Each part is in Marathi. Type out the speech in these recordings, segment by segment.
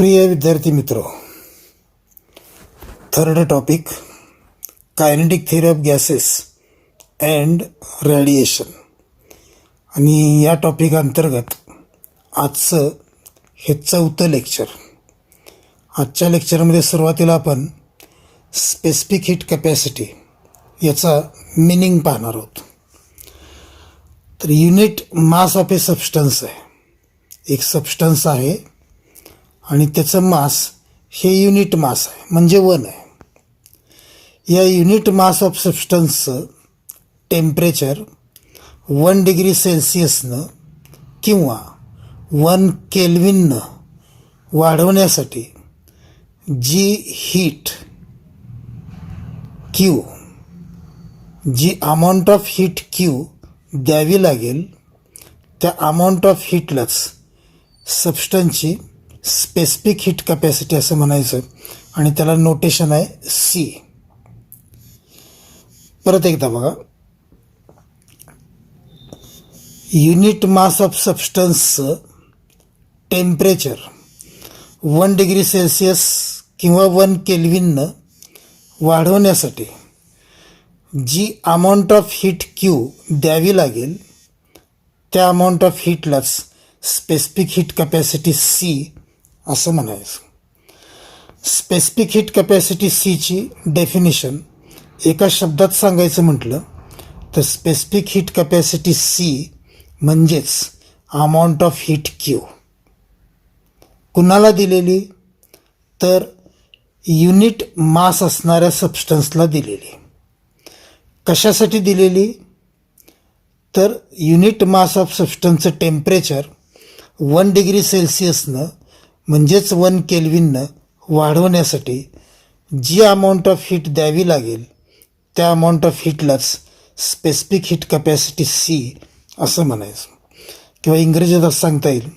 प्रिय विद्यार्थी मित्रो, third topic kinetic theory of gases and radiation. आणि या टॉपिक अंतर्गत आजचं हे 4थं लेक्चर. आजच्या लेक्चरमध्ये सुरुवातीला आपण स्पेसिफिक हीट कॅपॅसिटी याचा मिनिंग पाहणार आहोत. तर unit mass of a substance आहे. एक सबस्टन्स आहे आणि त्याचं मास हे युनिट मास आहे, म्हणजे 1 आहे. या युनिट मास ऑफ सबस्टन्सचं टेम्परेचर 1 डिग्री सेल्सिअसनं किंवा 1 केल्विननं वाढवण्यासाठी जी हीट क्यू, जी अमाऊंट ऑफ हीट क्यू द्यावी लागेल, त्या अमाऊंट ऑफ हीटलाच सबस्टन्सची स्पेसिफिक हीट कॅपॅसिटी असं म्हणायचं. आणि त्याला नोटेशन आहे सी. परत एकदा बघा, युनिट मास ऑफ सबस्टन्सचं टेम्परेचर 1 डिग्री सेल्सिअस किंवा 1 केल्विननं वाढवण्यासाठी जी अमाऊंट ऑफ हीट क्यू द्यावी लागेल, त्या अमाऊंट ऑफ हीटलाच स्पेसिफिक हीट कॅपॅसिटी सी असं म्हणायचं. स्पेसिफिक हीट कॅपॅसिटी सीची डेफिनेशन एका शब्दात सांगायचं म्हटलं तर स्पेसिफिक हीट कॅपॅसिटी सी म्हणजेच अमाऊंट ऑफ हीट क्यू. कुणाला दिलेली? तर युनिट मास असणाऱ्या सबस्टन्सला दिलेली. कशासाठी दिलेली? तर युनिट मास ऑफ सबस्टन्सचं टेम्परेचर 1 डिग्री सेल्सिअसनं म्हणजेच 1 केल्विननं वाढवण्यासाठी जी अमाऊंट ऑफ हीट द्यावी लागेल, त्या अमाऊंट ऑफ हीटलाच स्पेसिफिक हीट कॅपॅसिटी सी असं म्हणायचं. किंवा इंग्रजीत असं सांगता येईल,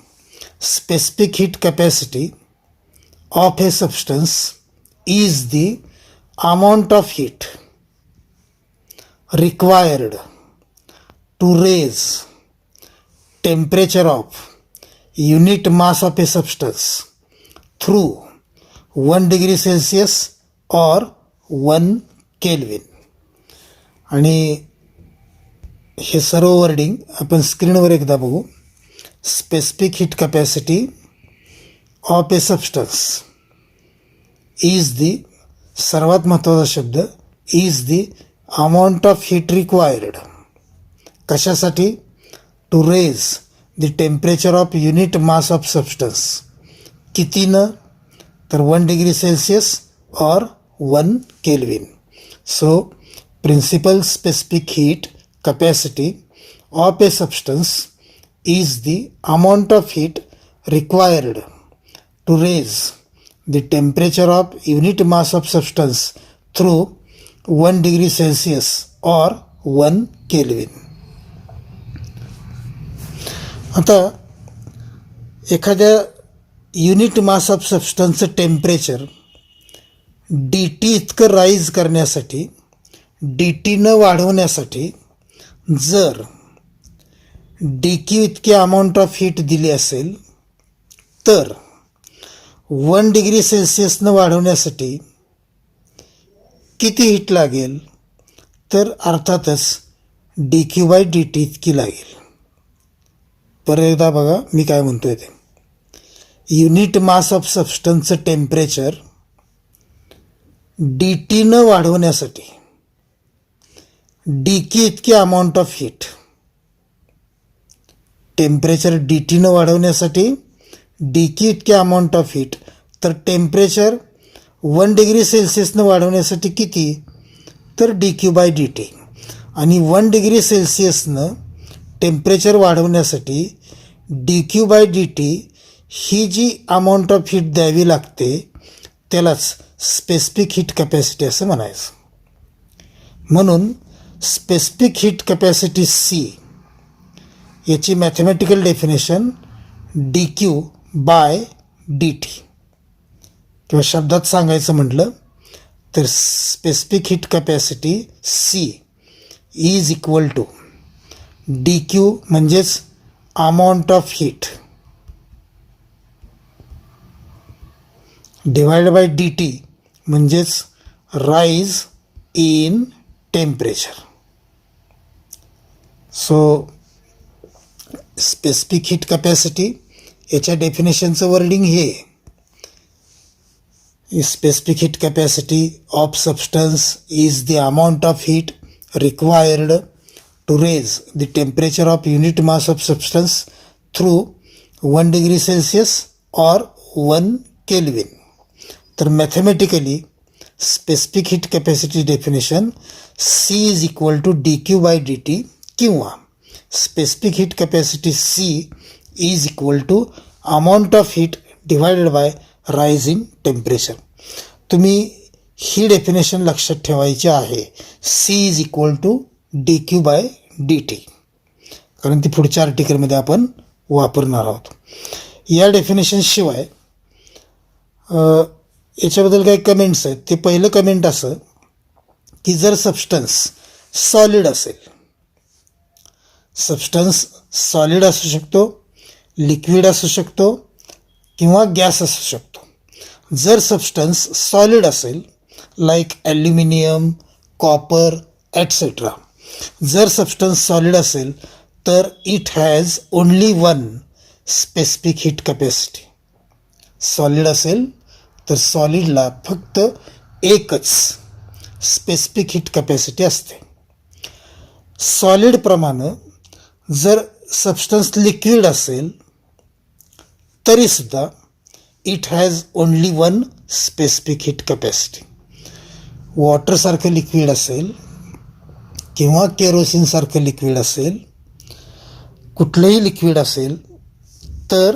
specific heat capacity of a substance is the amount of heat required to raise temperature of unit mass of a substance through 1 degree Celsius or 1 Kelvin. आणि हे सर्व वर्डिंग आपण स्क्रीनवर एकदा बघू. Specific heat capacity of a substance is the, सर्वात महत्त्वाचा शब्द, is the amount of heat required. कशासाठी? To raise the temperature of unit mass of substance. कितीनं? तर 1 डिग्री सेल्सिअस और 1 Kelvin. So principal specific heat capacity of a substance is the amount of heat required to raise the temperature of unit mass of substance through 1 degree Celsius और 1 केल्विन. आता एखाद्या युनिट मास ऑफ सबस्टन्सचं टेम्परेचर dt इतकं राईज करण्यासाठी, dt वाढवण्यासाठी जर dq इतकी अमाऊंट ऑफ हीट दिली असेल, तर 1 डिग्री सेल्सिअसनं वाढवण्यासाठी किती हीट लागेल? तर अर्थातच dq/dt इतकी लागेल. परत एकदा बघा मी काय म्हणतोय ते. युनिट मास ऑफ सबस्टन्सचं टेम्परेचर dtनं वाढवण्यासाठी dq इतकी अमाऊंट ऑफ हीट, टेम्परेचर dtनं वाढवण्यासाठी dq इतकी अमाऊंट ऑफ हीट, तर टेम्परेचर 1 डिग्री सेल्सिअसनं वाढवण्यासाठी किती? तर dq/dt. आणि 1 डिग्री सेल्सिअसनं टेम्परेचर वाढवण्यासाठी dq/dt ही जी अमाऊंट ऑफ हीट द्यावी लागते, त्यालाच स्पेसिफिक हीट कॅपॅसिटी असं म्हणायचं. म्हणून स्पेसिफिक हीट कॅपॅसिटी सी याची मॅथमॅटिकल डेफिनेशन dq/dt. किंवा शब्दात सांगायचं म्हटलं तर specific heat capacity C is equal to dq म्हणजेच amount of heat divide by D T म्हणजेच rise in temperature. So specific heat capacity याच्या डेफिनेशनचं वर्डिंग हे specific heat capacity of substance is the amount of heat required to raise the temperature of unit mass of substance through 1 degree Celsius और 1 केल्विन. तर mathematically specific heat capacity definition C is equal to D Q by D T किंवा specific heat capacity C is equal to amount of heat divided by rise in temperature. तुम्ही ही डेफिनेशन लक्षात ठेवायची आहे. C is equal to D Q by D T, कारण ती पुढच्या आर्टिकलमध्ये आपण वापरणार आहोत. या डेफिनेशनशिवाय याच्याबद्दल काही कमेंट्स आहेत. ते पहिलं कमेंट असं की जर सबस्टन्स सॉलिड असेल, सबस्टन्स सॉलिड असू शकतो, लिक्विड असू शकतो किंवा गॅस असू शकतो. जर सबस्टन्स सॉलिड असेल लाईक ॲल्युमिनियम, कॉपर ॲटसेट्रा, जर सबस्टन्स सॉलिड असेल तर it has only one specific heat capacity. Solid असेल तर सॉलिडला फक्त एकच स्पेसिफिक हीट कॅपॅसिटी असते. सॉलिडप्रमाणे जर सबस्टन्स लिक्विड असेल तरीसुद्धा it has only one specific heat capacity. वॉटरसारखं लिक्विड असेल किंवा केरोसिनसारखं लिक्विड असेल, कुठलंही लिक्विड असेल तर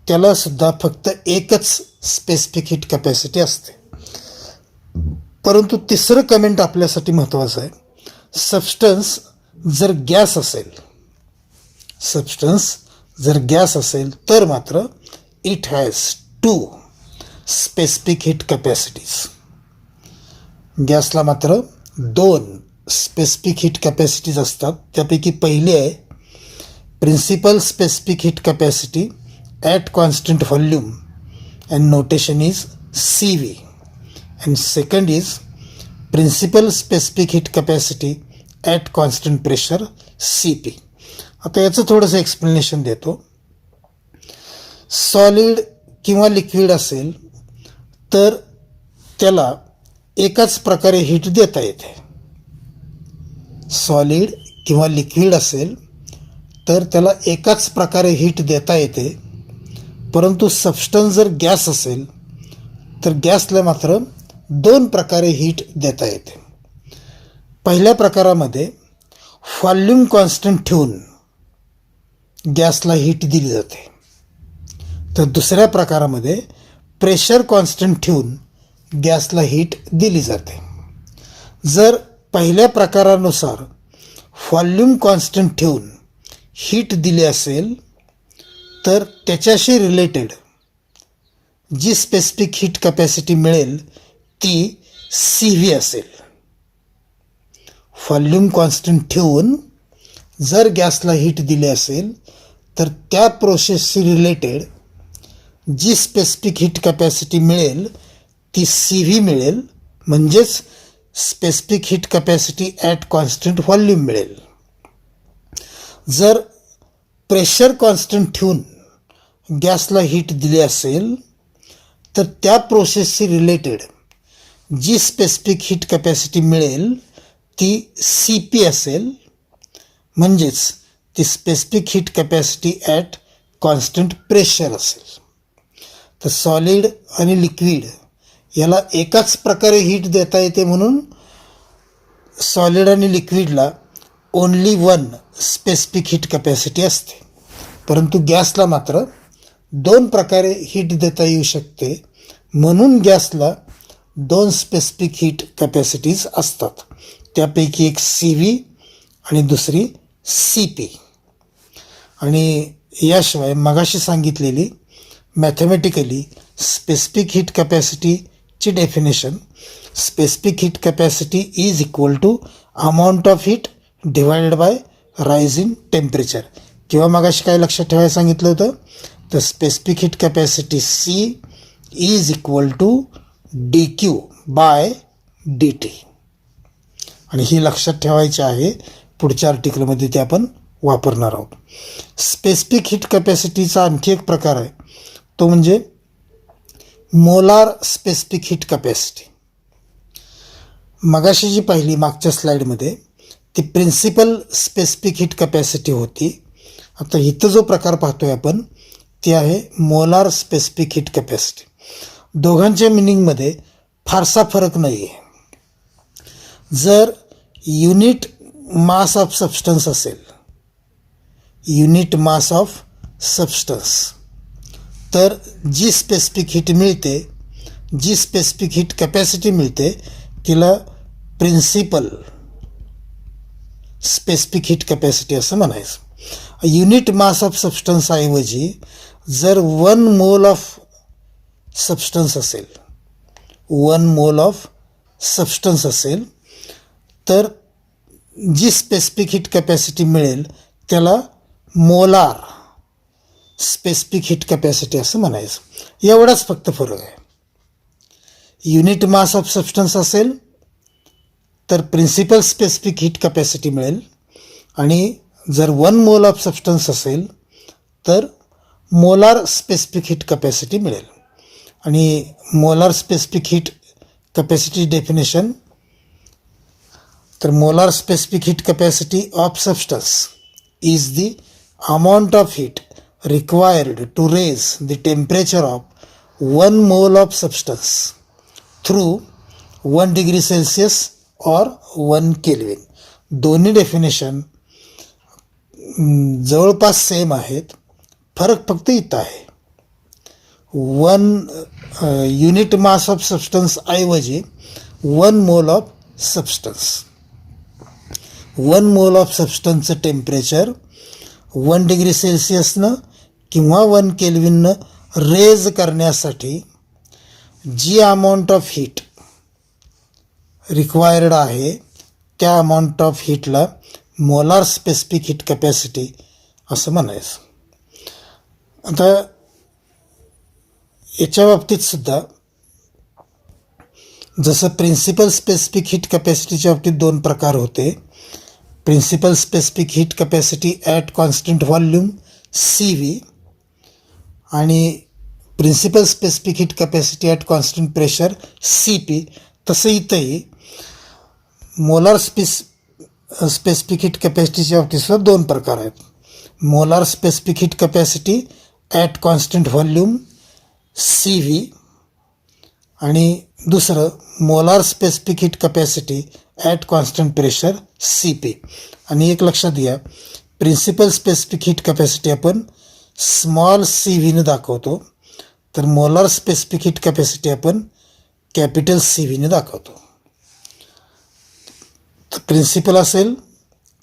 त्यालासुद्धा फक्त एकच स्पेसिफिक हीट कॅपॅसिटी असते. परंतु तिसरं कमेंट आपल्यासाठी महत्त्वाचं आहे. सबस्टन्स जर गॅस असेल, सबस्टन्स जर गॅस असेल तर मात्र it has 2 specific heat capacities. गॅसला मात्र 2 स्पेसिफिक हीट कॅपॅसिटीज असतात. त्यापैकी पहिली आहे principal specific heat capacity at constant volume and notation is CV, and second is principal specific heat capacity at constant pressure CP. आता याचं थोडंसं एक्सप्लेनेशन देतो. सॉलिड किंवा लिक्विड असेल तर त्याला एकाच प्रकारे हीट देता येते. सॉलिड किंवा लिक्विड असेल तर त्याला एकाच प्रकारे हीट देता येते. परंतु सबस्टन्स जर गॅस असेल तर गॅसला मात्र 2 प्रकारे हीट देता येते. पहिल्या प्रकारामध्ये व्हॉल्यूम कॉन्स्टंट ठेवून गॅसला हीट दिली जाते, तर दुसऱ्या प्रकारामध्ये प्रेशर कॉन्स्टंट ठेवून गॅसला हीट दिली जाते. जर पहिल्या प्रकारानुसार व्हॉल्यूम कॉन्स्टंट ठेवून हीट दिली असेल तर त्याच्याशी रिलेटेड जी स्पेसिफिक हीट कॅपॅसिटी मिळेल ती CV असेल. व्हॉल्यूम कॉन्स्टंट ठेवून जर गॅसला हीट दिली असेल तर त्या प्रोसेसशी रिलेटेड जी स्पेसिफिक हीट कॅपॅसिटी मिळेल ती CV मिळेल, म्हणजेच specific heat capacity at constant volume मिळेल. जर प्रेशर कॉन्स्टंट ठेवून गॅसला हीट दिली असेल तर त्या प्रोसेसशी रिलेटेड जी स्पेसिफिक हीट कॅपॅसिटी मिळेल ती CP असेल, म्हणजेच ती specific heat capacity at constant pressure असेल. तर सॉलिड आणि लिक्विड याला एकाच प्रकारे हीट देता येते म्हणून सॉलिड आणि लिक्विडला only one specific heat capacity असते. परंतु गॅसला मात्र 2 प्रकारे हीट देता येऊ शकते, म्हणून गॅसला 2 स्पेसिफिक हीट कॅपॅसिटीज असतात. त्यापैकी एक CV आणि दुसरी CP. आणि याशिवाय मगाशी सांगितलेली मॅथमॅटिकली स्पेसिफिक हीट कॅपॅसिटीची definition specific heat capacity is equal to amount of heat divided by rise in temperature. किंवा मगाशी काय लक्षात ठेवायला सांगितलं होतं, तर specific heat capacity C is equal to D Q by D T. आणि ही लक्षात ठेवायची आहे, पुढच्या आर्टिकलमध्ये ते आपण वापरणार आहोत. स्पेसिफिक हीट कॅपॅसिटीचा आणखी एक प्रकार आहे, तो म्हणजे मोलार स्पेसिफिक हीट कॅपॅसिटी. मगाशी जी पाहिली मागच्या स्लाईडमध्ये ती प्रिन्सिपल स्पेसिफिक हीट कॅपॅसिटी होती. आता इथं जो प्रकार पाहतोय आपण ती आहे मोलार स्पेसिफिक हीट कॅपॅसिटी. दोघांच्या मिनिंगमध्ये फारसा फरक नाही आहे. जर युनिट मास ऑफ सबस्टन्स असेल, युनिट मास ऑफ सबस्टन्स, तर जी स्पेसिफिक हीट मिळते, जी स्पेसिफिक हीट कॅपॅसिटी मिळते तिला प्रिन्सिपल स्पेसिफिक हीट कॅपॅसिटी असं म्हणायचं. युनिट मास ऑफ सबस्टन्स ऐवजी जर 1 मोल ऑफ सबस्टन्स असेल, 1 मोल ऑफ सबस्टन्स असेल, तर जी स्पेसिफिक हीट कॅपॅसिटी मिळेल त्याला मोलार स्पेसिफिक हीट कॅपॅसिटी असं म्हणायचं. एवढाच फक्त फरक आहे. युनिट मास ऑफ सबस्टन्स असेल तर प्रिन्सिपल स्पेसिफिक हीट कॅपॅसिटी मिळेल, आणि जर 1 मोल ऑफ सबस्टन्स असेल तर मोलार स्पेसिफिक हीट कॅपॅसिटी मिळेल. आणि molar specific heat capacity definition, तर molar specific heat capacity of substance is the amount of heat required to raise the temperature of 1 mole of substance through 1 degree Celsius or 1 Kelvin. दोन्ही डेफिनेशन जवळपास सेम आहेत, फरक फक्त इथं आहे. 1 युनिट मास ऑफ सबस्टन्स ऐवजी 1 mole of substance. 1 mole of सबस्टन्सचं टेम्परेचर 1 डिग्री सेल्सिअसनं किंवा 1 केल्विननं रेज करण्यासाठी जी अमाऊंट ऑफ हीट रिक्वायर्ड आहे त्या अमाऊंट ऑफ हीटला मोलार स्पेसिफिक हीट कॅपॅसिटी असं म्हणायचं. आता याच्या बाबतीत सुद्धा जसं प्रिन्सिपल स्पेसिफिक हीट कॅपॅसिटीच्या बाबतीत 2 प्रकार होते. Principal specific heat capacity at constant volume CV आणि principal specific heat capacity at constant pressure CP, तसं इथंही मोलार स्पेसिफिक हीट कॅपॅसिटीच्या बाबतीत 2 प्रकार आहेत. Molar specific heat capacity at constant volume CV आणि दुसरं molar specific heat capacity at constant pressure CP. आणि एक लक्षात घ्या, प्रिन्सिपल स्पेसिफिक हीट कॅपॅसिटी आपण स्मॉल CVनं दाखवतो, तर मोलार स्पेसिफिक हीट कॅपॅसिटी आपण कॅपिटल CVनं दाखवतो. तर प्रिन्सिपल असेल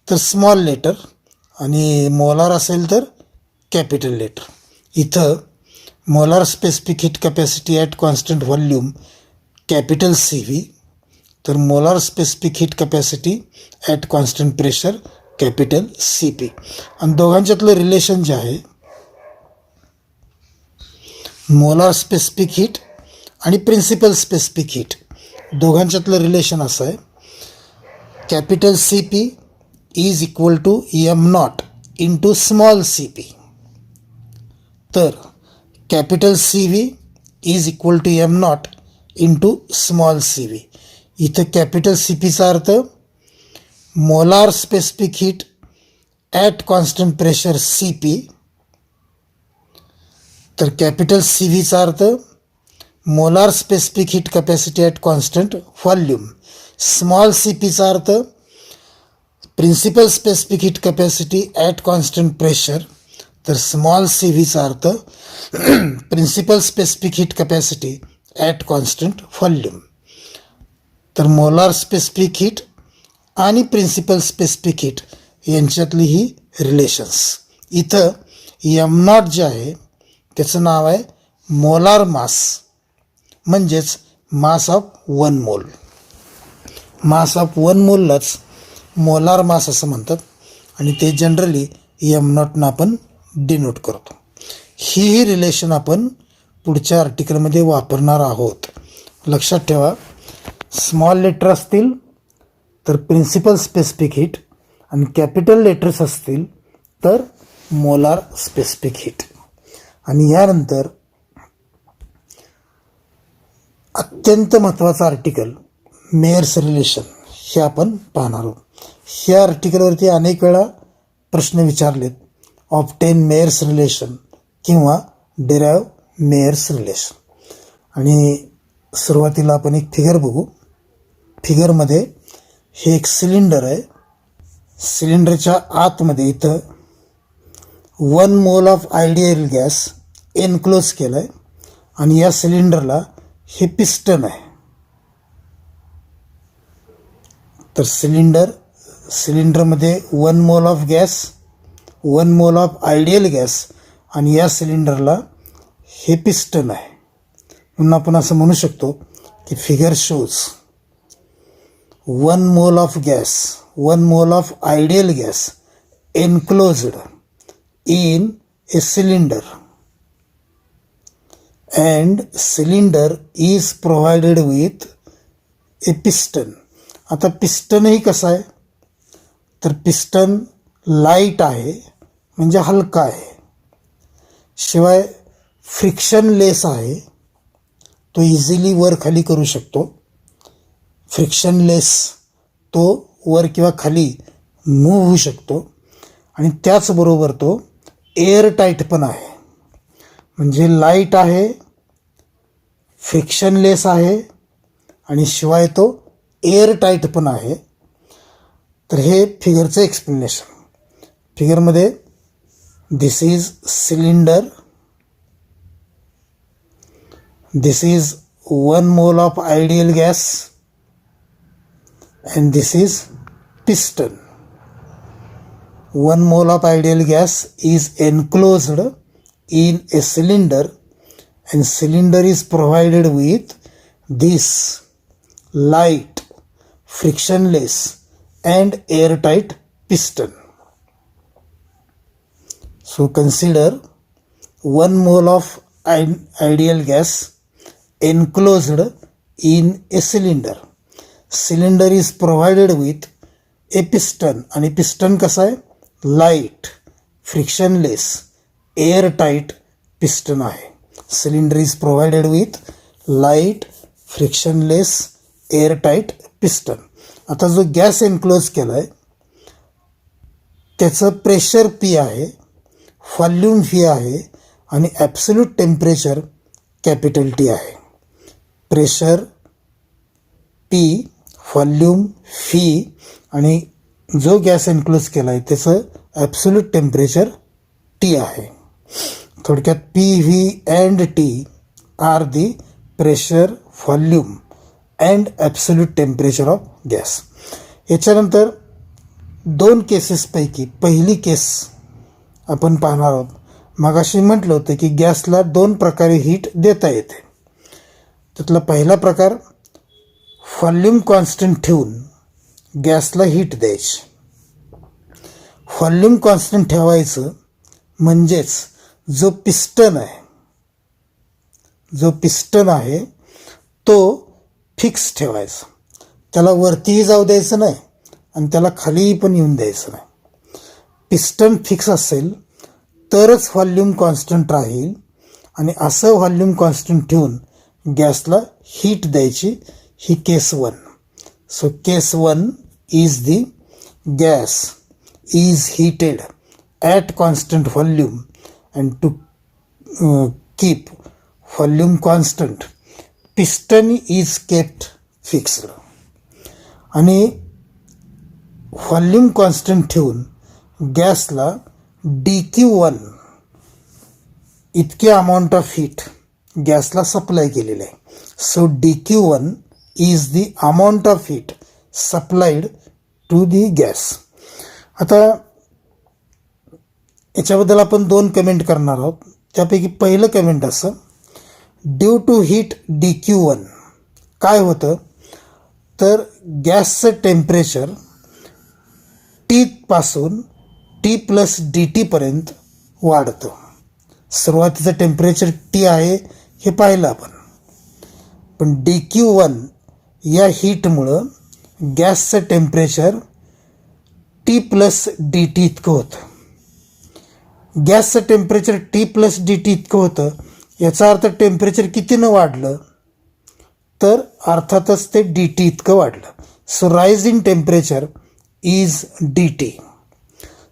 तर स्मॉल लेटर आणि मोलार असेल तर कॅपिटल लेटर. इथं molar specific heat capacity at constant volume capital CV, तर molar specific heat capacity at constant pressure capital CP. आणि दोघांच्यातलं रिलेशन जे आहे, मोलार स्पेसिफिक हीट आणि प्रिन्सिपल स्पेसिफिक हीट दोघांच्यातलं रिलेशन असं आहे, capital CP is equal to m0 into small CP. तर capital CV is equal to m0 into small CV. इथं कॅपिटल CPचा अर्थ molar specific heat at constant pressure CP, तर कॅपिटल CVचा अर्थ molar specific heat capacity at constant volume. Small CPचा अर्थ principal specific heat capacity at constant pressure, तर स्मॉल CVचा अर्थ principal specific heat capacity at constant volume. तर मोलार स्पेसिफिक हीट आणि प्रिन्सिपल स्पेसिफिक हीट यांच्यातली ही रिलेशन्स. इथं m0 जे आहे त्याचं नाव आहे मोलार मास, म्हणजेच मास ऑफ 1 मोल. मास ऑफ 1 मोललाच मोलार मास असं म्हणतात आणि ते जनरली m0 आपण डिनोट करतो. ही रिलेशन आपण पुढच्या आर्टिकलमध्ये वापरणार आहोत. लक्षात ठेवा, स्मॉल लेटर असतील तर प्रिन्सिपल स्पेसिफिक हीट आणि कॅपिटल लेटर्स असतील तर मोलार स्पेसिफिक हीट. आणि यानंतर अत्यंत महत्त्वाचं आर्टिकल मेयर्स रिलेशन हे आपण पाहणार आहोत. ह्या आर्टिकलवरती अनेक वेळा प्रश्न विचारलेत. ऑब्टेन मेयर्स रिलेशन किंवा डिराइव मेयर्स रिलेशन. आणि सुरुवातीला आपण एक फिगर बघू. फिगरमध्ये हे एक सिलेंडर आहे. सिलेंडरच्या आतमध्ये इथं 1 mole of ideal gas enclose केलं आहे आणि या सिलेंडरला हे पिस्टन आहे. तर सिलेंडरमध्ये 1 mole of gas, 1 mole of ideal gas आणि या सिलेंडरला हे पिस्टन आहे. म्हणून आपण असं म्हणू शकतो की figure shows 1 mole of gas, 1 mole of ideal gas enclosed in a cylinder and cylinder is provided with a piston. आता पिस्टनही कसं आहे तर पिस्टन लाईट आहे म्हणजे हलका आहे, शिवाय फ्रिक्शनलेस आहे. तो इझिली वर खाली करू शकतो. फ्रिक्शनलेस, तो वर किंवा खाली मूव्ह होऊ शकतो. आणि त्याचबरोबर तो एअर टाईट पण आहे. म्हणजे लाईट आहे, फ्रिक्शनलेस आहे आणि शिवाय तो एअर टाईट पण आहे. तर हे फिगरचं एक्सप्लेनेशन. फिगरमध्ये this is cylinder, this is 1 mole of ideal gas and this is piston. 1 mole of ideal gas is enclosed in a cylinder and cylinder is provided with this light, frictionless and airtight piston. So consider 1 mole of ideal gas enclosed in a cylinder. Cylinder is provided with a piston. आणि पिस्टन कसं आहे, light, frictionless, air tight piston आहे. Cylinder is provided with light, frictionless, air tight piston. आता जो गॅस एनक्लोज केला आहे त्याचं प्रेशर पी आहे, व्हॉल्यूम व्ही आहे आणि ॲब्सोल्यूट टेम्परेचर कॅपिटल टी आहे. प्रेशर पी, व्हॉल्यूम फी आणि जो गॅस एनक्लोज केला आहे त्याचं ॲब्सोल्यूट टेम्परेचर टी आहे. थोडक्यात P, V and T are the pressure, volume and absolute temperature of gas. याच्यानंतर 2 केसेसपैकी पहिली केस आपण पाहणार आहोत. मगाशी म्हटलं होतं की गॅसला 2 प्रकारे हीट देता येते. त्यातला पहिला प्रकार, व्हॉल्यूम कॉन्स्टंट ठेवून गॅसला हीट द्यायची. व्हॉल्यूम कॉन्स्टंट ठेवायचं म्हणजेच जो पिस्टन आहे तो फिक्स ठेवायचा. त्याला वरतीही जाऊ द्यायचं नाही आणि त्याला खालीही पण येऊन द्यायचं नाही. पिस्टन फिक्स असेल तरच व्हॉल्यूम कॉन्स्टंट राहील आणि असं व्हॉल्यूम कॉन्स्टंट ठेवून गॅसला हीट द्यायची. ही केस 1. So case 1 is the gas is heated at constant volume and to keep volume constant piston is kept fixed. आणि व्हॉल्यूम कॉन्स्टंट ठेवून गॅसला DQ1 इतके अमाऊंट ऑफ हीट गॅसला सप्लाय केलेलं आहे. So DQ1 is the amount of heat supplied to the gas. आता याच्याबद्दल आपण 2 कमेंट करणार आहोत. त्यापैकी पहिलं कमेंट असं, ड्यू टू हीट DQ1 काय होतं तर गॅसचं टेम्परेचर T पासून T+DT पर्यंत वाढतं. सुरुवातीचं टेम्परेचर T आहे हे पाहिलं आपण. पण DQ1 या हीटमुळं गॅसचं टेम्परेचर T+DT इतकं होतं. गॅसचं टेम्परेचर T+DT इतकं होतं, याचा अर्थ टेम्परेचर कितीनं वाढलं, तर अर्थातच ते DT इतकं वाढलं. So rise in temperature is DT.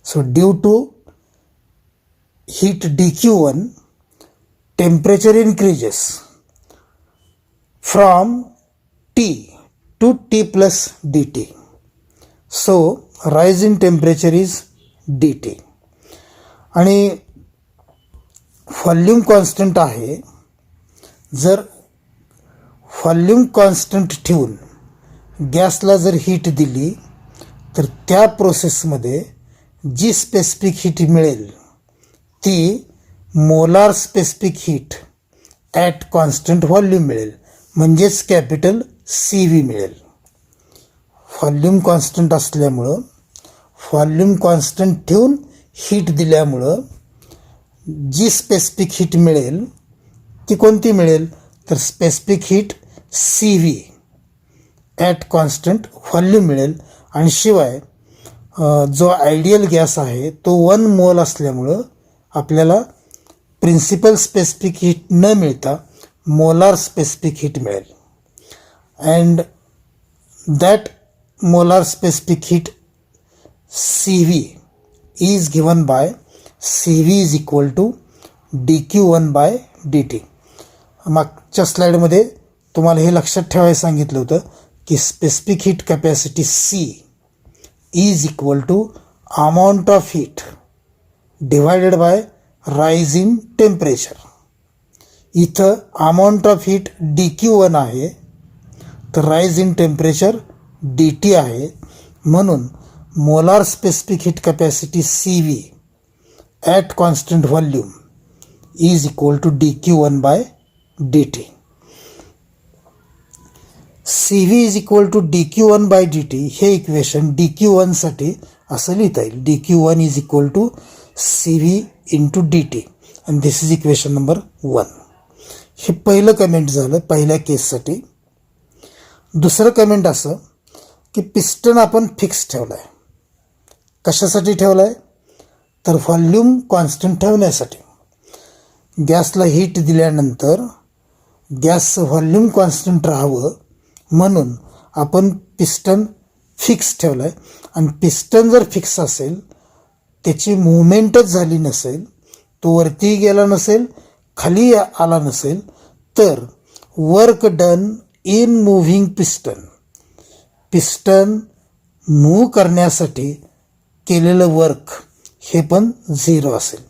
So due to heat DQ1, temperature increases from T to T+DT. So rise in temperature is DT. आणि व्हॉल्यूम कॉन्स्टंट आहे. जर व्हॉल्यूम कॉन्स्टंट ठेवून गॅसला जर हीट दिली तर त्या प्रोसेसमध्ये जी स्पेसिफिक हीट मिळेल ती molar specific heat at constant volume मिळेल, म्हणजेच कॅपिटल CV मिळेल. व्हॉल्यूम कॉन्स्टंट असल्यामुळं, व्हॉल्यूम कॉन्स्टंट ठेवून हीट दिल्यामुळं जी स्पेसिफिक हीट मिळेल ती कोणती मिळेल, तर specific heat CV at constant volume मिळेल. आणि शिवाय जो आयडियल गॅस आहे तो 1 मोल असल्यामुळं आपल्याला प्रिन्सिपल स्पेसिफिक हीट न मिळता मोलार स्पेसिफिक हीट मिळेल. And that molar specific heat CV is given by CV is equal to DQ1/DT. मागच्या स्लाईडमध्ये तुम्हाला हे लक्षात ठेवायला सांगितलं होतं की specific heat capacity C is equal to amount of heat divided by rise in temperature. इथं amount of heat DQ1 आहे, तर rise in temperature DT आहे. म्हणून molar specific heat capacity CV at constant volume is equal to DQ1/DT. CV is equal to DQ1/DT हे इक्वेशन DQ1साठी असं लिहिता येईल. DQ1 is equal to CV into DT आणि दिस इज इक्वेशन नंबर 1. हे पहिलं कमेंट झालं पहिल्या केससाठी. दुसरं कमेंट असं की पिस्टन आपण फिक्स ठेवला आहे. कशासाठी ठेवला आहे, तर व्हॉल्यूम कॉन्स्टंट ठेवण्यासाठी. गॅसला हीट दिल्यानंतर गॅसचं व्हॉल्यूम कॉन्स्टंट राहावं म्हणून आपण पिस्टन फिक्स ठेवला आहे. आणि पिस्टन जर फिक्स असेल, त्याची मूवमेंटच झाली नसेल, तो वरती गेला नसेल, खाली आला नसेल, तर work done in moving piston, piston move करण्यासाठी केलेलं वर्क हे पण 0 असेल.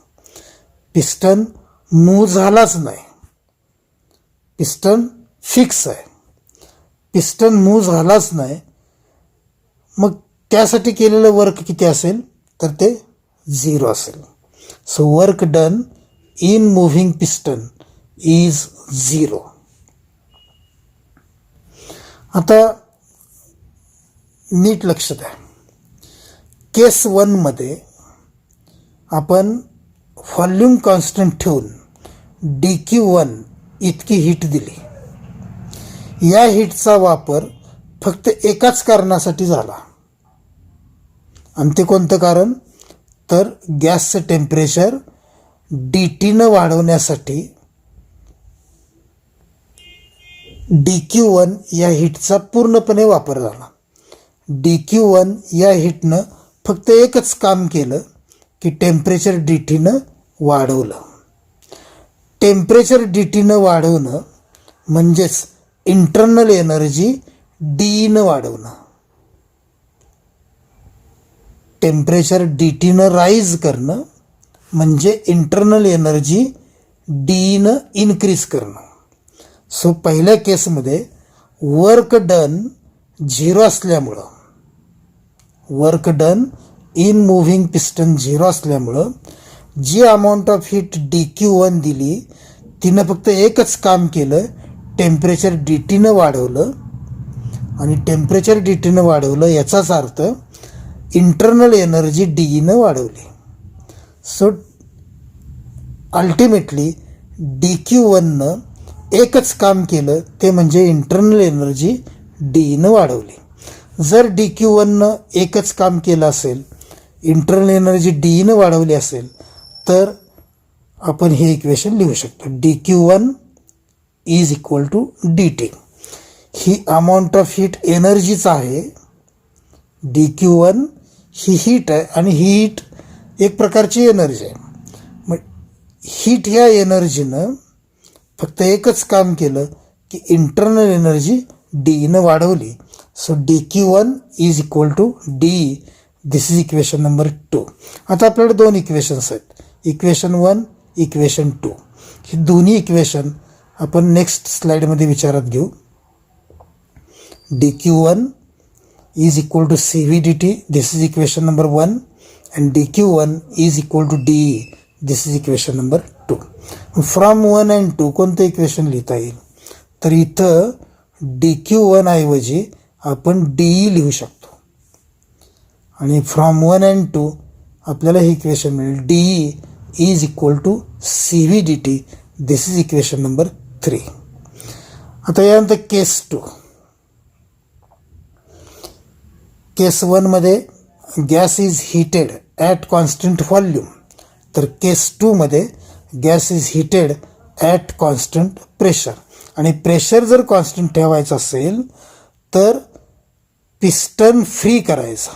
पिस्टन मूव्ह झालाच नाही, पिस्टन फिक्स आहे, पिस्टन मूव्ह झालाच नाही, मग त्यासाठी केलेलं वर्क किती असेल, तर ते 0 असेल. So work done in moving piston is 0. आता नीट लक्ष द्या. केस 1 मध्ये आपण व्हॉल्यूम कॉन्स्टंट ठेवून DQ1 इतकी हीट दिली. या हीटचा वापर फक्त एकाच कारणासाठी झाला, आणि ते कोणतं कारण, तर गॅसचं टेम्परेचर DTनं वाढवण्यासाठी DQ1 या हीटचा पूर्णपणे वापर झाला. DQ1 या हीटनं फक्त एकच काम केलं की टेम्परेचर DTनं वाढवलं. टेम्परेचर DTनं वाढवणं म्हणजेच इंटरनल एनर्जी DEनं वाढवणं. टेम्परेचर DTनं राईज करणं म्हणजे इंटरनल एनर्जी DEनं इन्क्रीज करणं. सो पहिल्या केसमध्ये वर्क डन 0 असल्यामुळं, work done in moving piston 0 असल्यामुळं जी अमाऊंट ऑफ हीट DQ1 दिली तिनं फक्त एकच काम केलं, टेम्परेचर DTनं वाढवलं. आणि टेम्परेचर DTनं वाढवलं याचाच अर्थ इंटरनल एनर्जी DEनं वाढवली. सो अल्टिमेटली DQ1नं एकच काम केलं, ते म्हणजे इंटरनल एनर्जी डीनं वाढवली. जर डी क्यू वननं एकच काम केलं असेल, इंटरनल एनर्जी डीनं वाढवली असेल, तर आपण हे इक्वेशन लिहू शकतो. D Q one is equal to D T. ही अमाऊंट ऑफ हीट एनर्जीच आहे. डी क्यू वन ही हीट आहे आणि ही हीट एक प्रकारची एनर्जी आहे. मग हीट ह्या एनर्जीनं फक्त एकच काम केलं की इंटरनल एनर्जी डीनं वाढवली. So D Q one is equal to D. This is equation number 2. आता आपल्याकडे दोन इक्वेशन्स आहेत, इक्वेशन 1, इक्वेशन 2. ही दोन्ही इक्वेशन आपण नेक्स्ट स्लाइडमध्ये विचारात घेऊ. D Q one is equal to CV dt. This is equation number 1 and dq1 is equal to dE. This is equation number 2. From 1 and 2 कोणतं इक्वेशन लिहिता येईल? तर इथं dq1 ऐवजी आपण dE लिहू शकतो आणि फ्रॉम 1 and 2 आपल्याला हे इक्वेशन मिळेल dE is equal to CV dt. This is equation number 3. आता यानंतर केस 2. केस 1 मध्ये gas is heated at constant volume, तर केस 2 मध्ये gas is heated at constant pressure. आणि प्रेशर जर कॉन्स्टंट ठेवायचं असेल तर पिस्टन फ्री करायचा,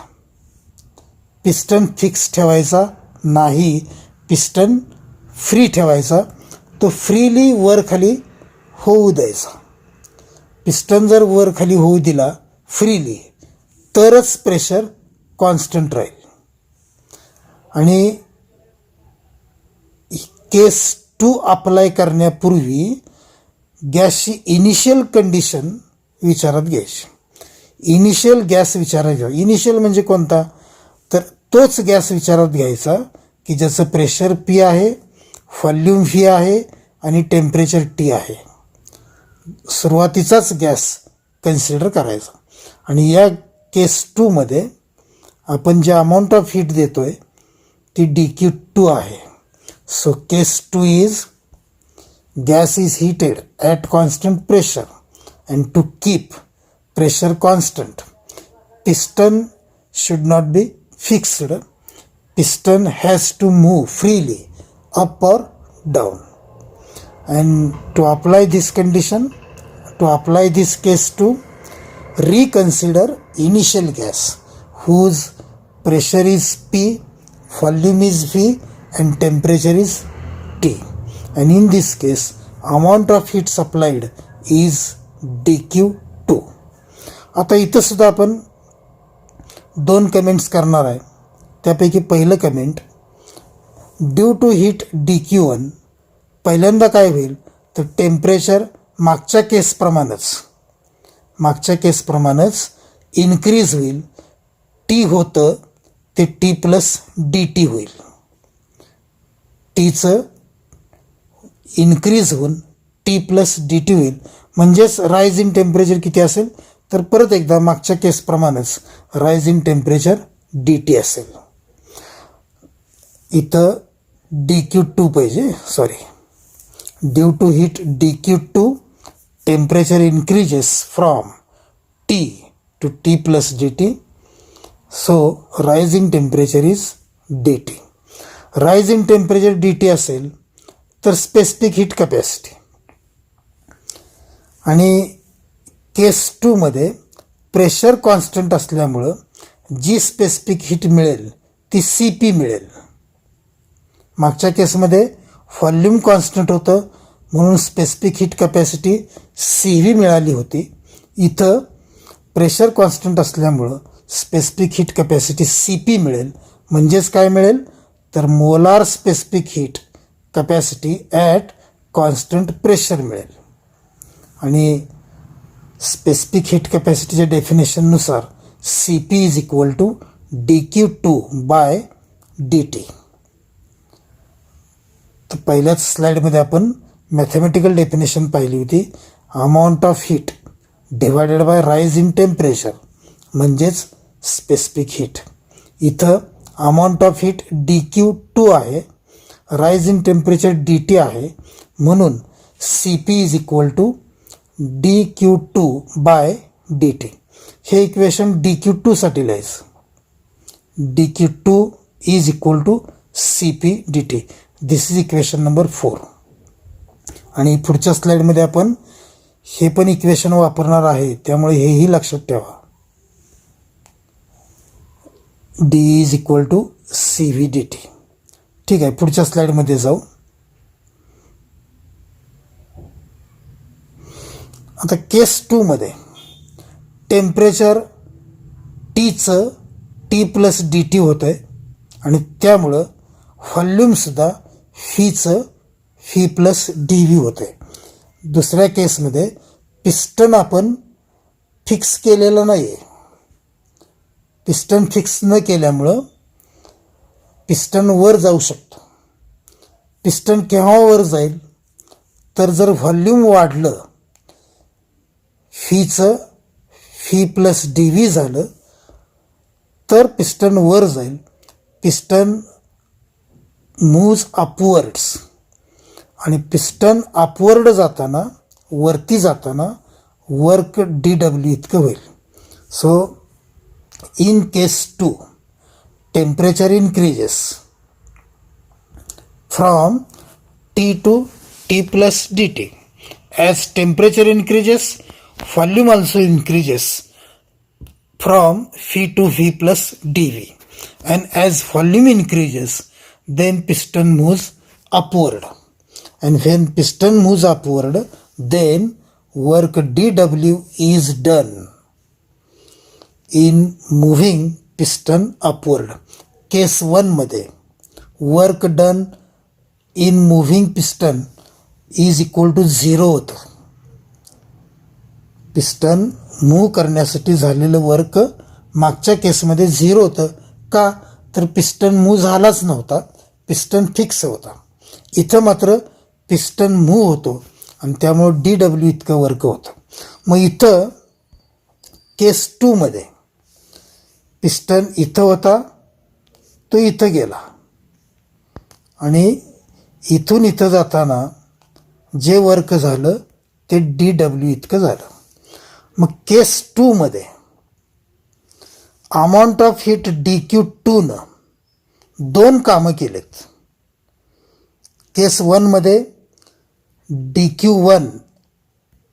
पिस्टन फिक्स ठेवायचा नाही, पिस्टन फ्री ठेवायचा. तो फ्रीली वर खाली होऊ द्यायचा. पिस्टन जर वर खाली होऊ दिला फ्रीली तरच प्रेशर कॉन्स्टंट राहील. आणि केस 2 अप्लाय करण्यापूर्वी गॅसची इनिशियल कंडिशन विचारात घ्यायची. इनिशियल गॅस विचारात घ्या. इनिशियल म्हणजे कोणता? तर तोच गॅस विचारात घ्यायचा की ज्याचं प्रेशर P आहे, व्हॉल्यूम V आहे आणि टेम्परेचर T आहे. सुरुवातीचाच गॅस कन्सिडर करायचा. आणि या केस 2 मध्ये आपण जे अमाऊंट ऑफ हीट देतोय ती dq2 आहे. So case 2 is gas is heated at constant pressure and to keep pressure constant piston should not be fixed. Piston has to move freely up or down. And to apply this condition, to apply this case 2, reconsider initial gas whose pressure is P, volume is V and temperature is T. And in this case, amount of heat supplied is dq2. आता इथं सुद्धा आपण दोन कमेंट्स करणार आहे. त्यापैकी पहिलं comment, due to heat dq1, पहिल्यांदा काय होईल तर टेम्परेचर मागच्या केसप्रमाणेच इन्क्रीज होईल. टी होतं ते टी प्लस डी टी होईल. टीचं इन्क्रीज होऊन टी प्लस डी टी होईल. म्हणजेच राईज इन टेम्परेचर किती असेल तर परत एकदा मागच्या केसप्रमाणेच rise in temperature D T असेल. इथं dq2 पाहिजे, sorry, due to heat dq2 temperature increases from T to T plus dt. So rising temperature is dt. Rising temperature dt असेल तर स्पेसिफिक हीट कॅपॅसिटी. आणि केस 2 मध्ये प्रेशर कॉन्स्टंट असल्यामुळं जी स्पेसिफिक हीट मिळेल ती CP मिळेल. मागच्या केसमध्ये व्हॉल्यूम कॉन्स्टंट होतं म्हणून स्पेसिफिक हीट कॅपॅसिटी CV मिळाली होती. इथं प्रेशर कॉन्स्टंट असल्यामुळं स्पेसिफिक हीट कॅपॅसिटी CP मिळेल. म्हणजेच काय मिळेल तर molar specific heat capacity at constant pressure मिळेल. आणि स्पेसिफिक हीट कॅपॅसिटीच्या डेफिनेशननुसार CP is equal to dq2 by dt. तर पहिल्याच स्लाईडमध्ये आपण मॅथमॅटिकल डेफिनेशन पाहिली होती. Amount of heat divided by rise in temperature म्हणजेच स्पेसिफिक हीट. इथं अमाऊंट ऑफ हीट dq2 आहे, राईज इन टेम्परेचर dt आहे, म्हणून C P is equal to D Q two by D T. हे इक्वेशन डी क्यू टूसाठी लिहायचं. D Q two is equal to C P D T. This is equation number 4. आणि पुढच्या स्लाईडमध्ये आपण हे पण इक्वेशन वापरणार आहे, त्यामुळे हेही लक्षात ठेवा. D is equal to C V D T. ठीक आहे, पुढच्या स्लाईडमध्ये जाऊ. आता केस 2मध्ये टेम्परेचर टीचं टी प्लस डी टी होतं आहे आणि त्यामुळं व्हॉल्यूमसुद्धा फीचं फी प्लस डी व्ही होतं आहे. दुसऱ्या केसमध्ये पिस्टन आपण फिक्स केलेलं नाही आहे. पिस्टन फिक्स न केल्यामुळं पिस्टन वर जाऊ शकतो. पिस्टन केव्हा वर जाईल तर जर व्हॉल्यूम वाढलं, फीचं फी प्लस डी व्ही झालं तर पिस्टन वर जाईल. पिस्टन मूव्ज अपवर्ड्स आणि पिस्टन अपवर्ड जाताना, वरती जाताना वर्क डी डब्ल्यू इतकं होईल. So in case 2 temperature increases from T to T plus dt. As temperature increases, volume also increases from V to V plus dV, and as volume increases then piston moves upward, and when piston moves upward then work dW is done in moving piston upward. Case 1मध्ये work done in moving piston is equal to 0 होतं. पिस्टन मूव्ह करण्यासाठी झालेलं वर्क मागच्या केसमध्ये 0 होतं. का तर पिस्टन मूव्ह झालाच नव्हता, पिस्टन फिक्स होता. इथं मात्र पिस्टन मूव्ह होतो आणि त्यामुळं डी डब्ल्यू इतकं वर्क होतं. मग इथं केस 2मध्ये पिस्टन इथं होता, तो इथं गेला आणि इथून इथं जाताना जे वर्क झालं ते डी डब्ल्यू इतकं झालं. मग केस 2मध्ये amount of heat D Q टूनं 2 कामं केलेत. केस 1मध्ये डी क्यू 1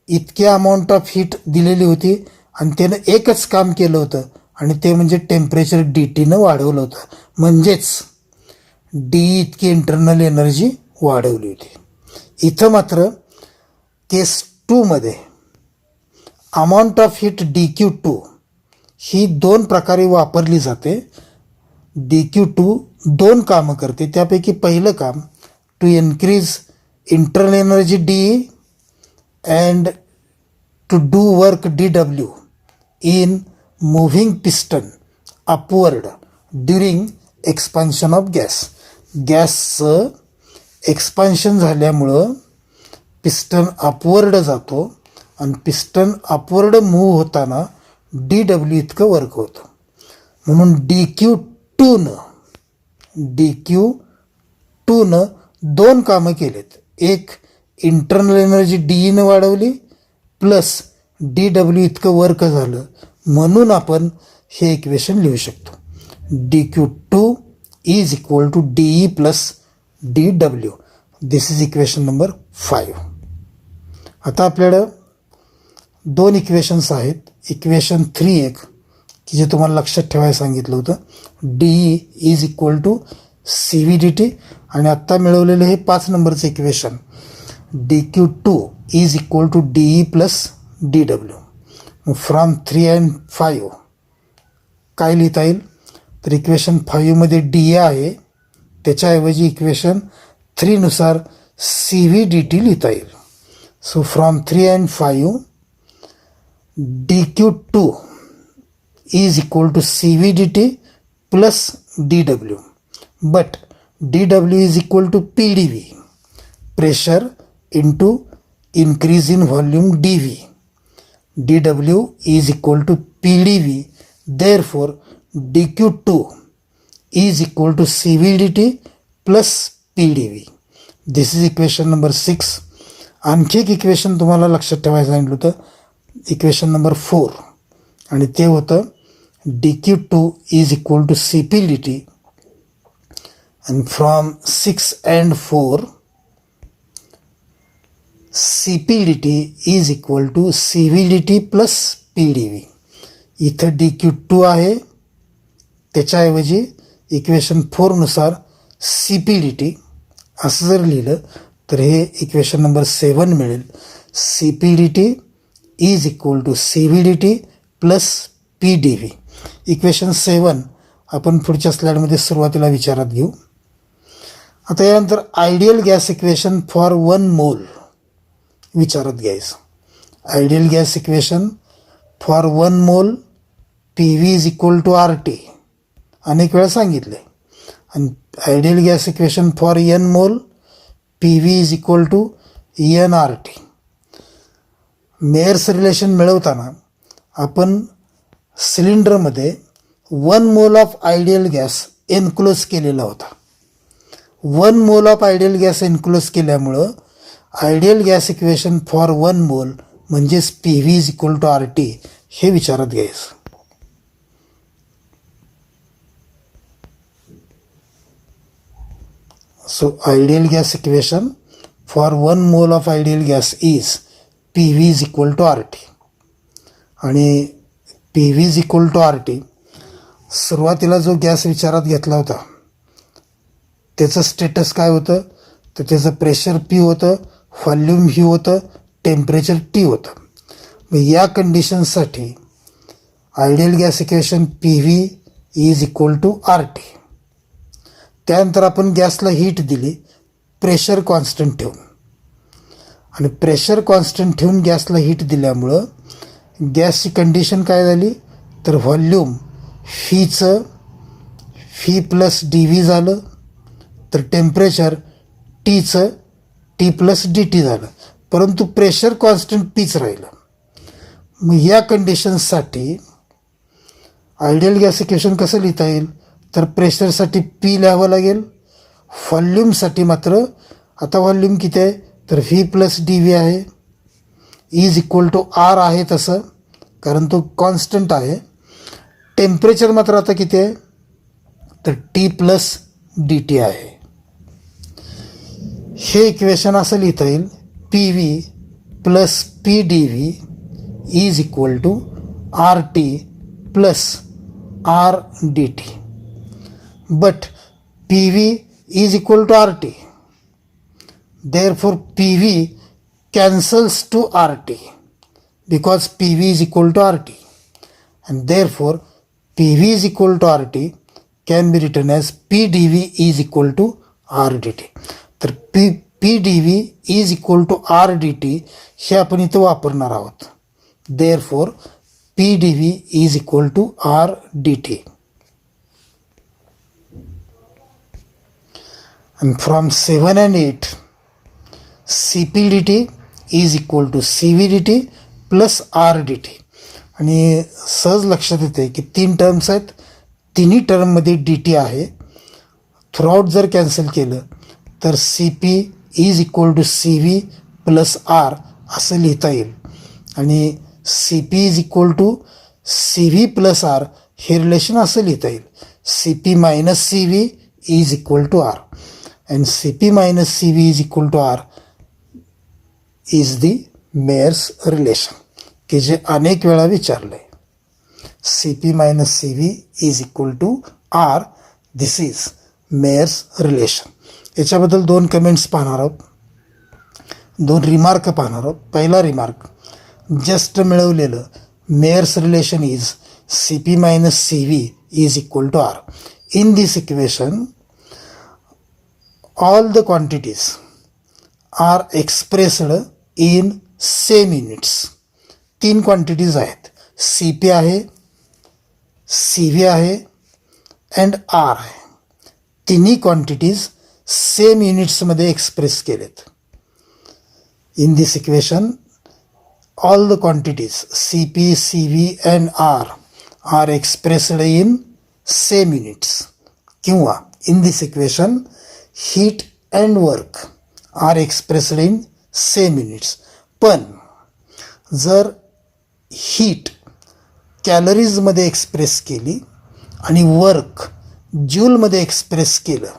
इतके अमाऊंट ऑफ हीट दिलेली होती आणि त्यानं एकच काम केलं होतं आणि ते म्हणजे टेम्परेचर डी टीनं वाढवलं होतं. म्हणजेच डी इतकी इंटरनल एनर्जी वाढवली होती. इथं मात्र केस 2मध्ये amount of heat D Q two ही 2 प्रकारे वापरली जाते. डी क्यू टू 2 कामं करते. त्यापैकी पहिलं काम to increase internal energy D and to do work D W in moving piston upward during expansion of gas. गॅसचं एक्सपान्शन झाल्यामुळं पिस्टन अपवर्ड जातो आणि पिस्टन अपवर्ड मूव्ह होताना डी डब्ल्यू इतकं वर्क होतं. म्हणून डी क्यू टूनं 2 कामं केलेत. एक इंटरनल एनर्जी डीनं वाढवली प्लस डी डब्ल्यू इतकं वर्क झालं. म्हणून आपण हे इक्वेशन लिहू शकतो. D Q two is equal to D E plus D W. This is equation number 5. आता आपल्याकडं 2 इक्वेशन्स आहेत. इक्वेशन 3 एक की जे तुम्हाला लक्षात ठेवायला सांगितलं होतं, D E is equal to C V D T. आणि आत्ता मिळवलेलं हे 5 नंबरचं equation D Q two is equal to D E plus D W. From 3 and 5 काय लिहिता येईल तर इक्वेशन 5मध्ये डी ए आहे, त्याच्याऐवजी इक्वेशन 3नुसार सी व्ही डी टी लिहिता येईल. So from 3 and 5 D Q two is equal to C V D T plus D W. But D W is equal to P D V, pressure into increase in volume dV. dW is equal to PdV. Therefore, dQ2 is equal to CVDT plus PdV. This is equation number 6. आणखी एक इक्वेशन तुम्हाला लक्षात ठेवायचं सांगितलं होतं, इक्वेशन नंबर 4, आणि ते होतं dq2 is equal to cp dt, and from 6 and 4 cp dt is equal to cv dt plus pdv. इथं dq2 आहे, त्याच्याऐवजी इक्वेशन 4 नुसार cp dt असं जर लिहिलं तर हे इक्वेशन नंबर 7 मिळेल. cp dt is equal to cv dt plus pdv. Equation 7 आपण पुढच्या स्लाईडमध्ये सुरुवातीला विचारात घेऊ. आता यानंतर आयडियल गॅस इक्वेशन फॉर 1 मोल विचारात घ्यायचं. Ideal gas equation for 1 mole PV is equal to RT अनेक वेळा सांगितले. आणि ideal gas equation for N mole PV is equal to NRT. Mayer's relation मिळवताना आपण सिलेंडरमध्ये 1 मोल ऑफ आयडियल गॅस एन्क्लोज केलेला होता. 1 मोल ऑफ आयडियल गॅस एन्क्लोज केल्यामुळं ideal gas equation for 1 mole म्हणजेच PV is equal to RT हे विचारात घ्यायचं. So ideal gas equation for 1 mole of ideal gas is PV is equal to RT. आणि PV is equal to RT सुरुवातीला जो गॅस विचारात घेतला होता त्याचं स्टेटस काय होतं, तर त्याचं प्रेशर P होतं, व्हॉल्यूम V होतं, टेम्परेचर T होतं. मग या कंडिशनसाठी ideal gas equation PV is equal to RT. त्यानंतर आपण गॅसला हीट दिली प्रेशर कॉन्स्टंट ठेवून, आणि प्रेशर कॉन्स्टंट ठेवून गॅसला हीट दिल्यामुळं गॅसची कंडिशन काय झाली, तर व्हॉल्यूम फीचं फी प्लस DV झालं, तर टेम्परेचर Tचं T प्लस DT झालं, परंतु प्रेशर कॉन्स्टंट Pच राहिलं. मग या कंडिशनसाठी आयडियल गॅस इक्वेशन कसं लिहिता येईल, तर प्रेशरसाठी P लिहावं लागेल, व्हॉल्यूमसाठी मात्र आता व्हॉल्यूम किती आहे, तर V प्लस DV आहे, इज इक्वल टू R आहे तसं, कारण तो कॉन्स्टंट आहे. टेम्परेचर मात्र आता किती आहे, तर T प्लस DT आहे. हे इक्वेशन असं लिहिता येईल, PV plus PDV is equal to RT plus RDT. But PV is equal to RT. Therefore, PV cancels to RT because PV is equal to RT. And therefore, PV is equal to RT can be written as PDV is equal to RDT. तर PDV is equal to RDT हे आपण इथं वापरणार आहोत. Therefore, PDV is equal to RDT. And from 7 and 8, CP dt is equal to CV dt plus RDT. आणि सहज लक्षात येते की 3 टर्म्स आहेत, तिन्ही टर्ममध्ये DT आहे. थ्रूआउट जर कॅन्सल केलं तर CP is equal to CV plus R असं लिहिता येईल. आणि CP is equal to CV plus R हे रिलेशन असं लिहिता येईल, CP minus CV is equal to R. And CP minus CV is equal to R is the Mayer's relation की जे अनेक वेळा विचारले. CP minus CV is equal to R. This is Mayer's relation. याच्याबद्दल 2 कमेंट्स पाहणार आहोत, 2 रिमार्क पाहणार आहोत. पहिला रिमार्क, जस्ट मिळवलेलं Mayer's relation is CP minus CV is equal to R. In this equation all the quantities are expressed in same units. 3 quantities आहेत, CP आहे, CV आहे अँड R आहे. तिन्ही क्वांटिटीज सेम युनिट्समध्ये एक्सप्रेस केलेत. In this equation all the quantities CP, CV and R are expressed in same units. किंवा in this equation heat and work are expressed in same units. पण जर हीट कॅलरीजमध्ये एक्सप्रेस केली आणि वर्क जूलमध्ये एक्सप्रेस केलं,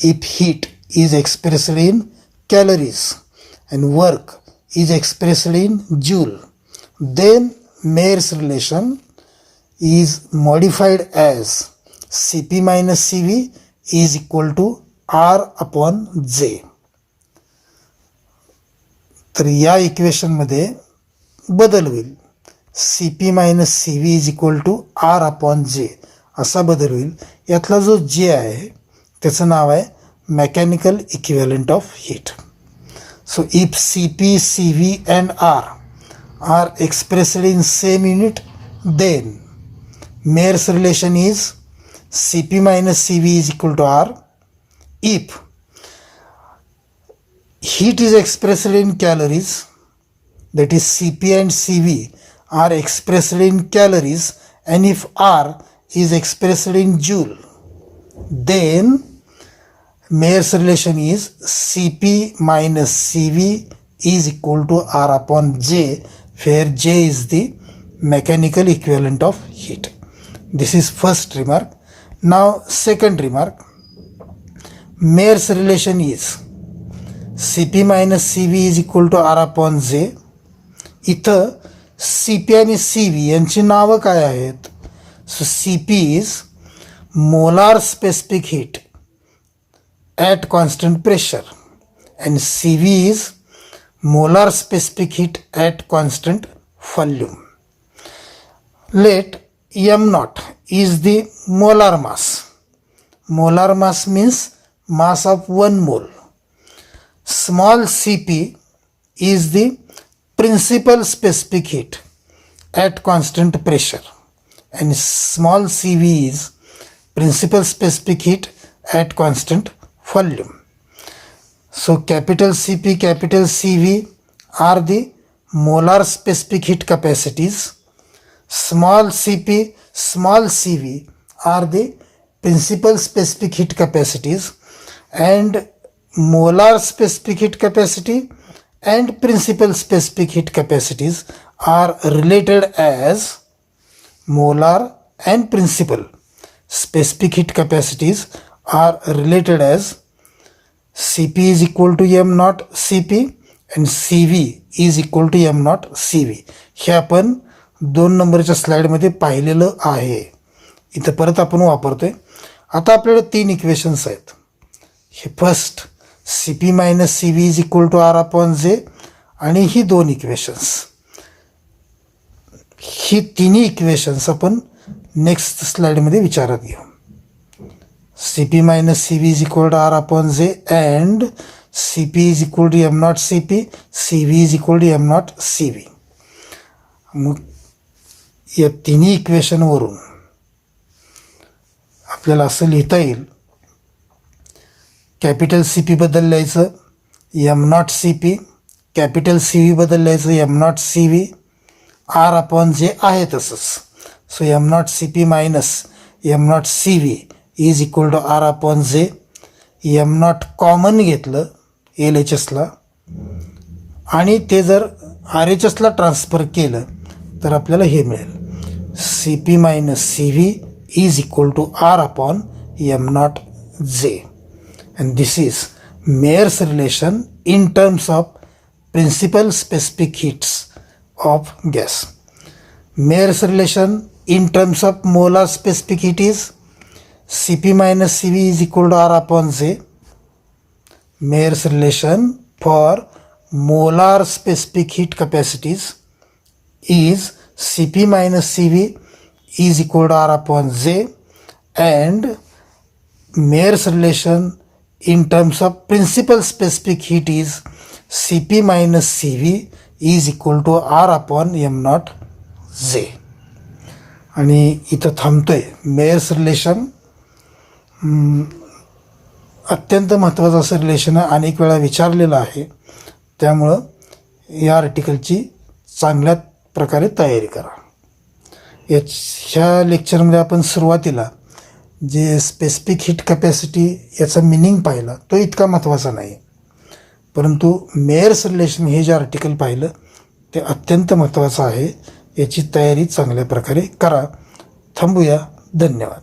if heat is expressed in calories and work is expressed in joule, then Mayer's relation is modified as Cp minus Cv is equal to R upon J. तर या इक्वेशनमध्ये बदल होईल. Cp minus Cv is equal to R upon J असा बदल होईल. यातला जो J आहे त्याचं नाव आहे mechanical equivalent of heat. So if Cp, Cv and R are expressed in same unit, then Maier's relation is Cp minus Cv is equal to R. If heat is expressed in calories, that is Cp and Cv are expressed in calories, and if R is expressed in joule, then Maier's relation is Cp minus Cv is equal to R upon J, where J is the mechanical equivalent of heat. This is first remark. Now second remark, Maier's relation is Cp minus Cv is equal to R upon J. इथं Cp आणि Cv यांची नावं काय आहेत? So Cp is molar specific heat at constant pressure and Cv is molar specific heat at constant volume. Let m naught is the molar mass. Molar mass means mass of 1 mole. Small Cp is the principal specific heat at constant pressure and small Cv is principal specific heat at constant volume. So capital Cp, capital Cv are the molar specific heat capacities. Small Cp, small Cv are the principal specific heat capacities, and molar specific heat capacity and principal specific heat capacities are related as molar and principal specific heat capacities are related as Cp is equal to m naught Cp and Cv is equal to m naught Cv. हे आपण 2 नंबरच्या स्लाइडमध्ये पाहिलेलं आहे. इथं परत आपण वापरतोय. आता आपल्याला 3 इक्वेशन्स आहेत. हे first Cp minus Cv is equal to R upon J आणि ही 2 इक्वेशन्स. ही तिन्ही इक्वेशन्स आपण नेक्स्ट स्लाइडमध्ये विचारात घेऊ. Cp minus Cv is equal to R upon J and Cp is equal to m not Cp, Cv is equal to m not Cv. मग या तिन्ही इक्वेशनवरून आपल्याला असं लिहिता येईल, कॅपिटल Cp बद्दल लिहायचं m not Cp, capital Cv बद्दल लिहायचं m not Cv, R upon J आहे तसंच. So m not Cp minus m not Cv is equal to R upon J. m not common घेतलं LHSला आणि ते जर RHSला ट्रान्सफर केलं तर आपल्याला हे मिळेल Cp minus Cv is equal to R upon m naught J, and this is Maier's relation in terms of principal specific heats of gas. Maier's relation in terms of molar specific heat is Cp minus Cv is equal to R upon J. Maier's relation for molar specific heat capacities is Cp minus Cv is equal to R upon J, and Maier's relation in terms of principal specific heat is Cp minus Cv is equal to R upon m naught J. आणि इथं थांबतोय. मेयर्स रिलेशन अत्यंत महत्त्वाचं असं रिलेशन आहे, अनेक वेळा विचारलेलं आहे. त्यामुळं या आर्टिकलची चांगल्या प्रकारे तयारी करा. ह्या लेक्चरमध्ये आपण सुरुवातीला जे स्पेसिफिक हीट कॅपॅसिटी याचा मिनिंग पाहिला तो इतका महत्त्वाचा नाही. परंतु मेयर्स रिलेशन हे जे आर्टिकल पाहिलं ते अत्यंत महत्त्वाचं आहे. याची तयारी चांगल्या प्रकारे करा. थांबूया. धन्यवाद.